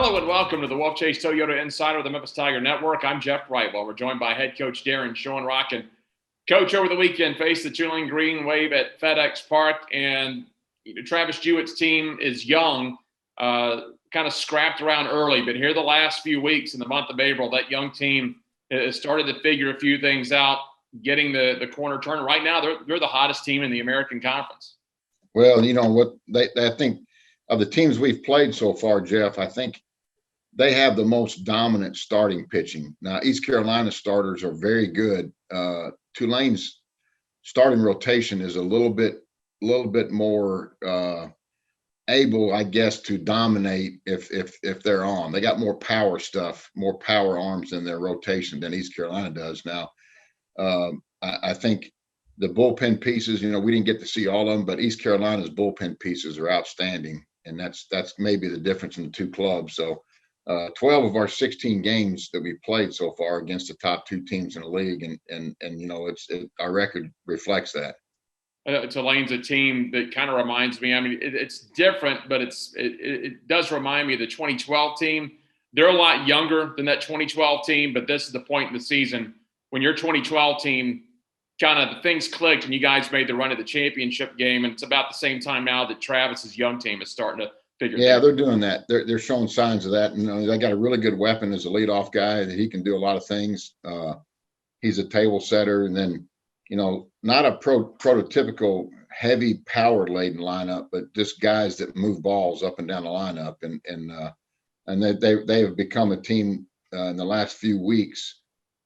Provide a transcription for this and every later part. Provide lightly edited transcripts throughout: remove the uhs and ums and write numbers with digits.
Hello and welcome to the Wolfchase Toyota Insider of the Memphis Tiger Network. I'm Jeff Brightwell. We're joined by head coach Daron Schoenrock. And coach, over the weekend faced the Tulane Green Wave at FedEx Park, and Travis Jewett's team is young, kind of scrapped around early. But here the last few weeks in the month of April, that young team has started to figure a few things out, getting the corner turned. Right now, they're the hottest team in the American Conference. Well, you know what? I think of the teams we've played so far, Jeff, I think they have the most dominant starting pitching. Now, East Carolina starters are very good. Tulane's starting rotation is a little bit more able, I guess, to dominate if they're on. They got more power stuff, more power arms in their rotation than East Carolina does. Now, I think the bullpen pieces, we didn't get to see all of them, but East Carolina's bullpen pieces are outstanding, and that's maybe the difference in the two clubs. So 12 of our 16 games that we've played so far against the top two teams in the league, and our record reflects that. Tulane's a team that kind of reminds me. I mean, it's different, but it does remind me of the 2012 team. They're a lot younger than that 2012 team, but this is the point in the season when your 2012 team kind of the things clicked and you guys made the run at the championship game, and it's about the same time now that Travis's young team is starting to figure. Yeah, they're doing that. They're showing signs of that. And they got a really good weapon as a leadoff guy that he can do a lot of things. He's a table setter, and then not a prototypical heavy power laden lineup, but just guys that move balls up and down the lineup, and they have become a team in the last few weeks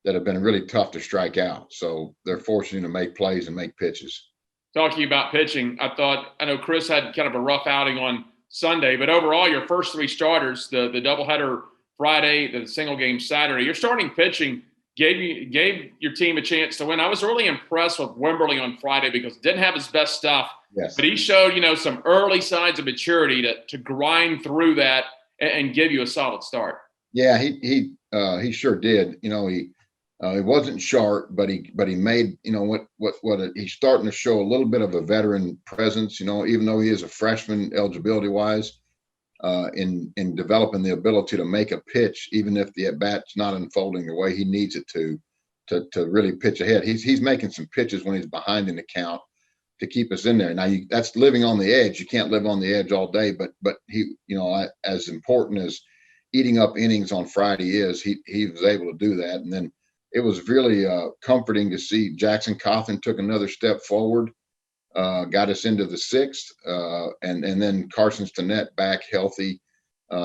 that have been really tough to strike out. So they're forcing you to make plays and make pitches. Talking about pitching, I know Chris had kind of a rough outing on Sunday, but overall, your first three starters, the doubleheader Friday, the single game Saturday, your starting pitching gave your team a chance to win. I was really impressed with Wimberly on Friday because didn't have his best stuff, yes, but he showed some early signs of maturity to grind through that and give you a solid start. Yeah, he sure did. He wasn't sharp, but he made he's starting to show a little bit of a veteran presence. Even though he is a freshman eligibility wise, in developing the ability to make a pitch, even if the at bat's not unfolding the way he needs it to really pitch ahead. He's making some pitches when he's behind in the count to keep us in there. Now that's living on the edge. You can't live on the edge all day, but he, as important as eating up innings on Friday is, he was able to do that, and then. It was really comforting to see Jackson Coffin took another step forward, got us into the sixth, and then Carson Stinnett back healthy.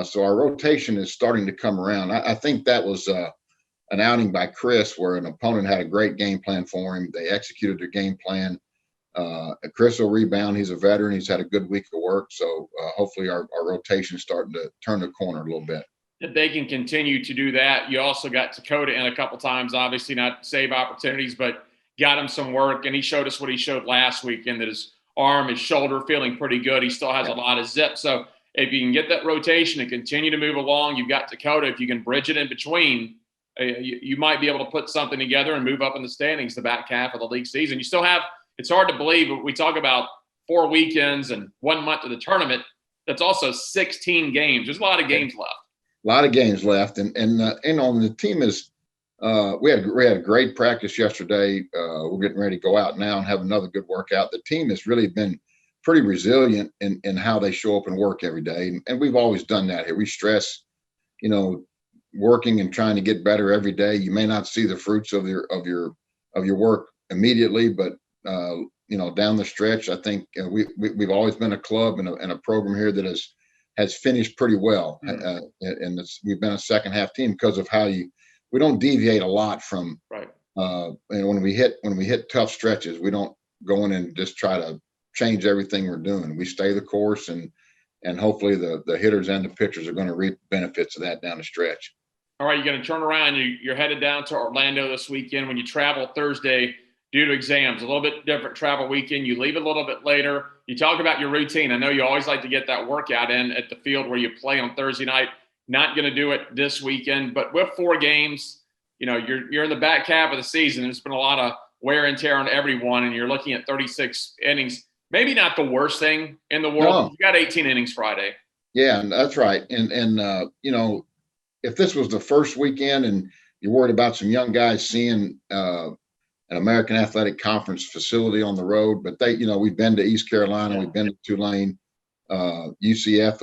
So our rotation is starting to come around. I think that was an outing by Chris where an opponent had a great game plan for him. They executed their game plan. Chris will rebound. He's a veteran. He's had a good week of work. So hopefully our rotation is starting to turn the corner a little bit. If they can continue to do that. You also got Dakota in a couple times, obviously not save opportunities, but got him some work. And he showed us what he showed last weekend, that his arm, his shoulder feeling pretty good. He still has a lot of zip. So if you can get that rotation and continue to move along, you've got Dakota. If you can bridge it in between, you might be able to put something together and move up in the standings the back half of the league season. You still have, it's hard to believe, but we talk about 4 weekends and 1 month of the tournament. That's also 16 games. There's a lot of games left. A lot of games left, and the team is. We had a great practice yesterday. We're getting ready to go out now and have another good workout. The team has really been pretty resilient in how they show up and work every day, and we've always done that here. We stress, working and trying to get better every day. You may not see the fruits of your work immediately, but down the stretch, I think we've always been a club and a program here that has finished pretty well, and we've been a second half team because of how we don't deviate a lot from right. And when we hit tough stretches, we don't go in and just try to change everything we're doing. We stay the course, and hopefully the hitters and the pitchers are going to reap benefits of that down the stretch. All right, you're going to turn around. You're headed down to Orlando this weekend. When you travel Thursday due to exams, a little bit different travel weekend. You leave a little bit later. You talk about your routine. I know you always like to get that workout in at the field where you play on Thursday night. Not going to do it this weekend, but with 4 games, you're in the back half of the season. There's been a lot of wear and tear on everyone, and you're looking at 36 innings. Maybe not the worst thing in the world. No. You got 18 innings Friday. Yeah, and that's right. If this was the first weekend and you're worried about some young guys seeing an American Athletic Conference facility on the road, but we've been to East Carolina, we've been to Tulane. UCF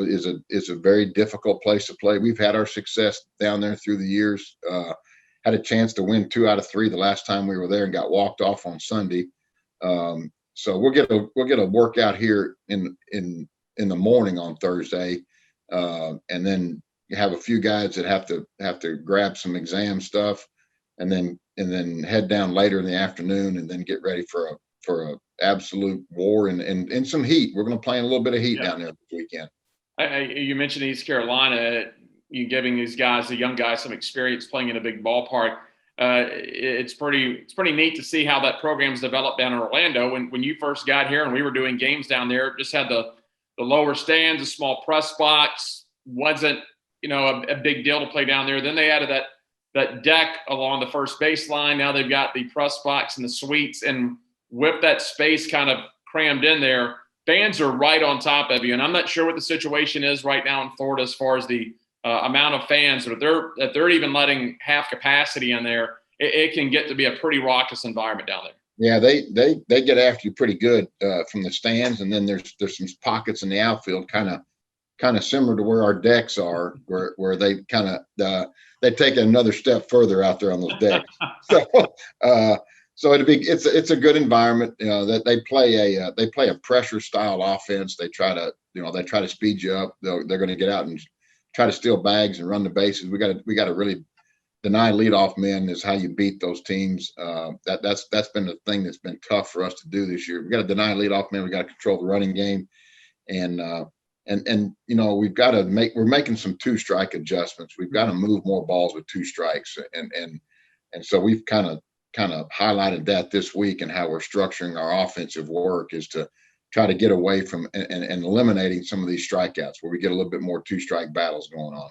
is a very difficult place to play. We've had our success down there through the years. Had a chance to win 2 out of 3 the last time we were there and got walked off on Sunday. So we'll get a workout here in the morning on Thursday, and then you have a few guys that have to grab some exam stuff, and then head down later in the afternoon, and then get ready for a absolute war and some heat. We're going to play in a little bit of heat down there this weekend. You mentioned East Carolina. You giving these guys, the young guys, some experience playing in a big ballpark. It's pretty neat to see how that program's developed down in Orlando. When you first got here and we were doing games down there, it just had the lower stands, a small press box. Wasn't a big deal to play down there. Then they added that deck along the first baseline. Now they've got the press box and the suites, and with that space kind of crammed in there, fans are right on top of you. And I'm not sure what the situation is right now in Florida as far as the amount of fans that they're even letting half capacity in there. It can get to be a pretty raucous environment down there. Yeah, they get after you pretty good from the stands, and then there's some pockets in the outfield, kind of similar to where our decks are, where they kind of they take another step further out there on those decks. So it's a good environment. That they play a pressure style offense. They try to speed you up. They're going to get out and try to steal bags and run the bases. We got to really deny leadoff men is how you beat those teams. That's been the thing that's been tough for us to do this year. We got to deny leadoff men. We got to control the running game, and we're making some 2-strike adjustments. We've got to move more balls with 2 strikes, and so we've kind of highlighted that this week, and how we're structuring our offensive work is to try to get away from and eliminating some of these strikeouts, where we get a little bit more 2-strike battles going on.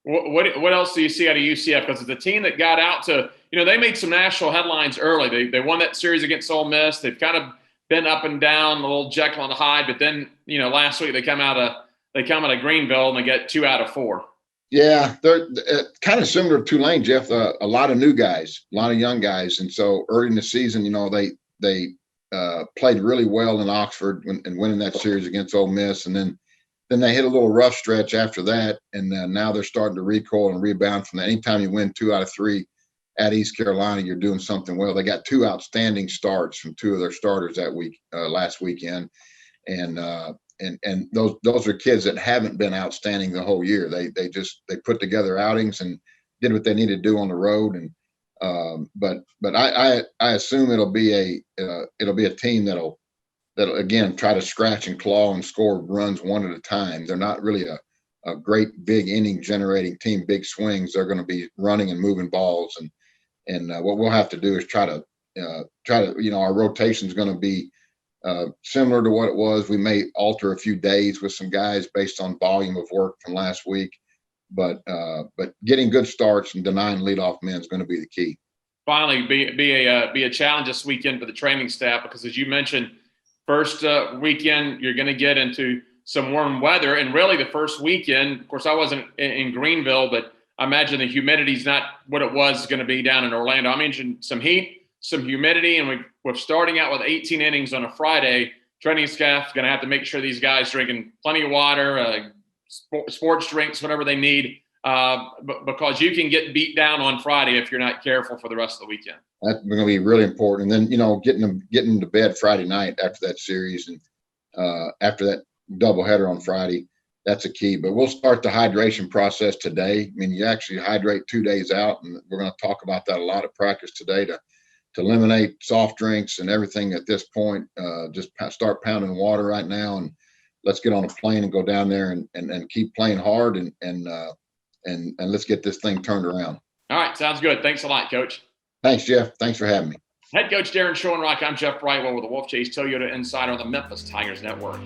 What else do you see out of UCF? Because it's a team that got out to, they made some national headlines early. They won that series against Ole Miss. They've kind of been up and down, a little Jekyll and Hyde. But then, last week they come out of Greenville and they get 2 out of 4. Yeah, they're kind of similar to Tulane, Jeff. A lot of new guys, a lot of young guys, and so early in the season, they played really well in Oxford and winning that series against Ole Miss, and then they hit a little rough stretch after that, and now they're starting to recoil and rebound from that. Anytime you win 2 out of 3 at East Carolina, you're doing something well. They got 2 outstanding starts from 2 of their starters that week, last weekend, and those are kids that haven't been outstanding the whole year. They put together outings and did what they needed to do on the road, and but I assume it'll be a team that'll again try to scratch and claw and score runs one at a time. They're not really a great big inning generating team, big swings. They're going to be running and moving balls, and what we'll have to do is try to our rotation is going to be similar to what it was. We may alter a few days with some guys based on volume of work from last week, but getting good starts and denying leadoff men is going to be the key. Finally, be a challenge this weekend for the training staff, because as you mentioned, first weekend you're going to get into some warm weather, and really the first weekend, of course, I wasn't in Greenville, but I imagine the humidity is not what it was going to be down in Orlando. I mentioned some heat, some humidity, and we're starting out with 18 innings on a Friday. Training staff is going to have to make sure these guys drinking plenty of water, sports drinks, whatever they need, because you can get beat down on Friday if you're not careful for the rest of the weekend. That's going to be really important. And then, getting to bed Friday night after that series, and after that doubleheader on Friday, that's a key. But we'll start the hydration process today. I mean, you actually hydrate 2 days out, and we're going to talk about that a lot at practice today to eliminate soft drinks and everything at this point. Just start pounding water right now, and let's get on a plane and go down there and keep playing hard and let's get this thing turned around. All right. Sounds good. Thanks a lot, Coach. Thanks, Jeff. Thanks for having me. Head coach Daron Schoenrock. I'm Jeff Brightwell with the Wolfchase Toyota Insider on the Memphis Tigers Network.